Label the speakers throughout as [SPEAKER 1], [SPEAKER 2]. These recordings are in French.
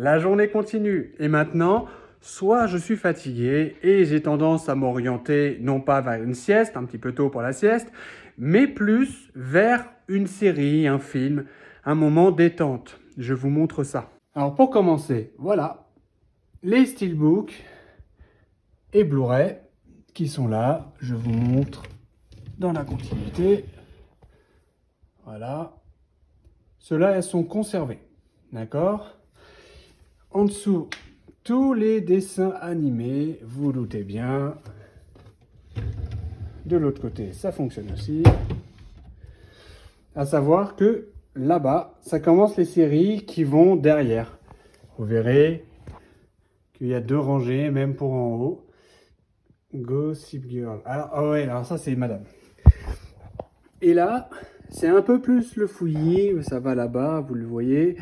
[SPEAKER 1] la journée continue. Et maintenant, soit je suis fatigué et j'ai tendance à m'orienter non pas vers une sieste, un petit peu tôt pour la sieste, mais plus vers une série, un film, un moment détente. Je vous montre ça. Alors pour commencer, voilà, les Steelbook et Blu-ray qui sont là. Je vous montre dans la continuité. Voilà. Ceux-là, elles sont conservés. D'accord? En dessous, tous les dessins animés, vous vous doutez bien. De l'autre côté, ça fonctionne aussi. À savoir que là-bas, ça commence les séries qui vont derrière. Vous verrez qu'il y a 2 rangées, même pour en haut. Gossip Girl. Alors, oh ouais, alors ça, c'est Madame. Et là, c'est un peu plus le fouillis, ça va là-bas, vous le voyez.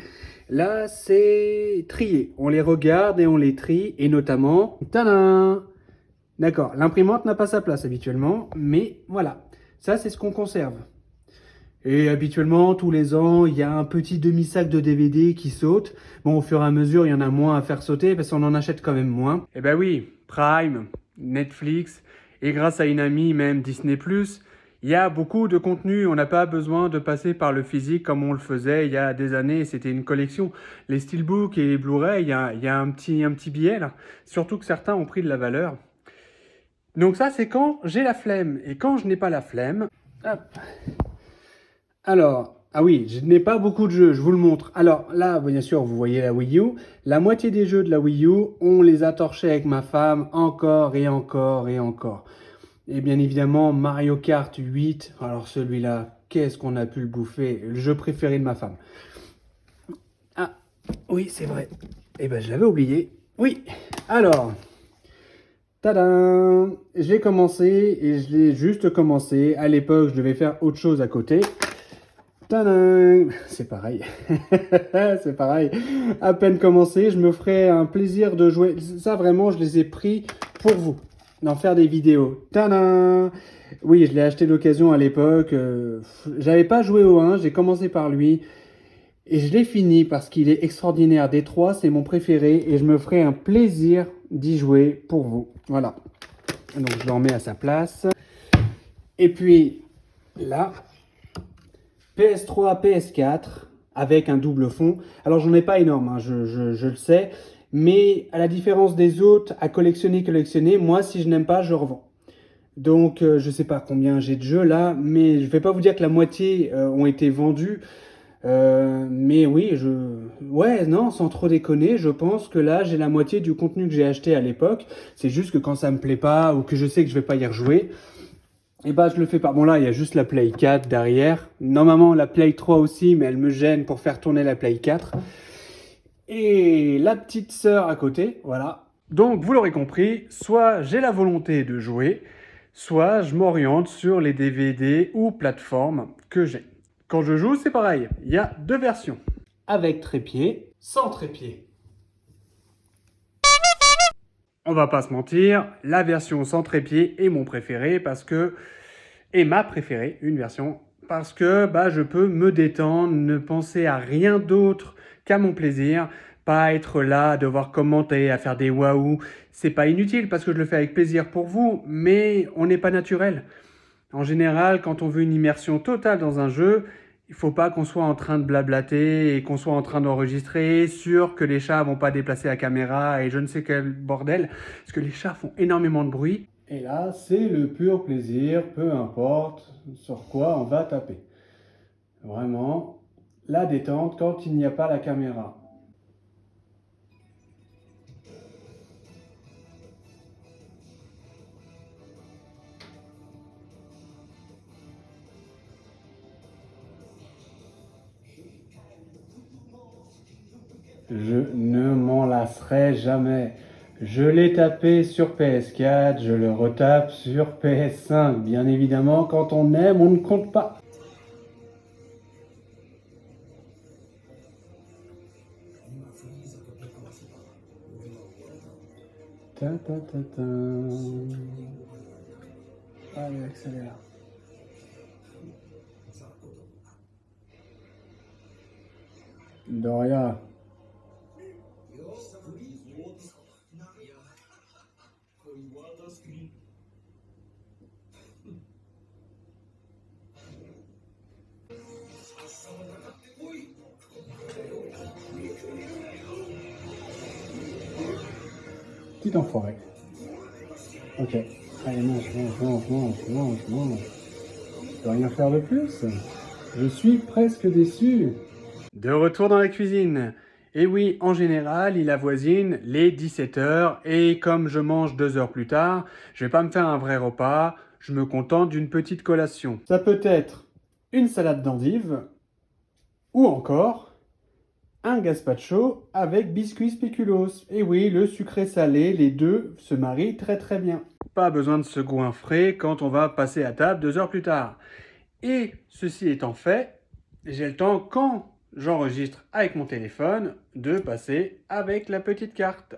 [SPEAKER 1] Là, c'est trié. On les regarde et on les trie, et notamment, tadam! D'accord, l'imprimante n'a pas sa place habituellement, mais voilà, ça c'est ce qu'on conserve. Et habituellement, tous les ans, il y a un petit demi-sac de DVD qui saute. Bon, au fur et à mesure, il y en a moins à faire sauter parce qu'on en achète quand même moins. Eh ben oui, Prime, Netflix, et grâce à une amie, même Disney+, il y a beaucoup de contenu. On n'a pas besoin de passer par le physique comme on le faisait il y a des années. C'était une collection. Les Steelbook et les Blu-ray, il y a un petit billet là. Surtout que certains ont pris de la valeur. Donc ça, c'est quand j'ai la flemme. Et quand je n'ai pas la flemme, hop. Alors, ah oui, je n'ai pas beaucoup de jeux, je vous le montre. Alors là, bien sûr, vous voyez la Wii U. La moitié des jeux de la Wii U, on les a torchés avec ma femme encore et encore et encore. Et bien évidemment, Mario Kart 8. Alors celui-là, qu'est-ce qu'on a pu le bouffer? Le jeu préféré de ma femme. Ah, oui, c'est vrai. Eh ben, je l'avais oublié. Oui, alors... Tadam! J'ai commencé et je l'ai juste commencé. À l'époque, je devais faire autre chose à côté. Tadam! C'est pareil. C'est pareil. À peine commencé, je me ferai un plaisir de jouer. Ça, vraiment, je les ai pris pour vous. D'en faire des vidéos. Tadam! Oui, je l'ai acheté d'occasion à l'époque. J'avais pas joué au 1, j'ai commencé par lui. Et je l'ai fini parce qu'il est extraordinaire. Des 3, c'est mon préféré. Et je me ferai un plaisir d'y jouer pour vous. Voilà. Donc je le remets à sa place. Et puis là, PS3, PS4 avec un double fond. Alors j'en ai pas énorme, hein, je le sais. Mais à la différence des autres, à collectionner, moi si je n'aime pas, je revends. Donc je sais pas combien j'ai de jeux là, mais je vais pas vous dire que la moitié ont été vendus. Mais oui, ouais, non, sans trop déconner, je pense que là, j'ai la moitié du contenu que j'ai acheté à l'époque. C'est juste que quand ça me plaît pas ou que je sais que je vais pas y rejouer, et bah, je le fais pas. Bon, là, il y a juste la Play 4 derrière. Normalement, la Play 3 aussi, mais elle me gêne pour faire tourner la Play 4. Et la petite sœur à côté, voilà. Donc, vous l'aurez compris, soit j'ai la volonté de jouer, soit je m'oriente sur les DVD ou plateformes que j'ai. Quand je joue, c'est pareil. Il y a 2 versions. Avec trépied, sans trépied. On va pas se mentir, la version sans trépied est mon préféré parce que... Et ma préférée, une version, parce que bah, je peux me détendre, ne penser à rien d'autre qu'à mon plaisir, pas être là, devoir commenter, à faire des waouh. C'est pas inutile parce que je le fais avec plaisir pour vous, mais on n'est pas naturel. En général, quand on veut une immersion totale dans un jeu, il faut pas qu'on soit en train de blablater et qu'on soit en train d'enregistrer, sûr que les chats vont pas déplacer la caméra et je ne sais quel bordel, parce que les chats font énormément de bruit. Et là, c'est le pur plaisir, peu importe sur quoi on va taper. Vraiment, la détente quand il n'y a pas la caméra. Je ne m'en lasserai jamais. Je l'ai tapé sur PS4, je le retape sur PS5. Bien évidemment, quand on aime, on ne compte pas. Ta ta ta ta. Allez, accélère. Doria. Petit enfoiré. Ok. Allez, mange, mange, mange, mange, mange, mange. Je peux rien faire de plus. Je suis presque déçu. De retour dans la cuisine. Et oui, en général, il avoisine les 17 heures. Et comme je mange 2 heures plus tard, je vais pas me faire un vrai repas. Je me contente d'une petite collation. Ça peut être une salade d'endives ou encore un gazpacho avec biscuits spéculoos. Et oui, le sucré salé, les deux se marient très très bien. Pas besoin de se goinfrer quand on va passer à table 2 heures plus tard. Et ceci étant fait, j'ai le temps, quand j'enregistre avec mon téléphone, de passer avec la petite carte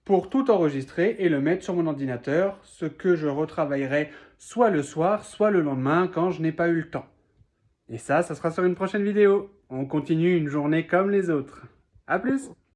[SPEAKER 1] pour tout enregistrer et le mettre sur mon ordinateur, ce que je retravaillerai soit le soir, soit le lendemain quand je n'ai pas eu le temps. Et ça sera sur une prochaine vidéo. On continue une journée comme les autres. À plus!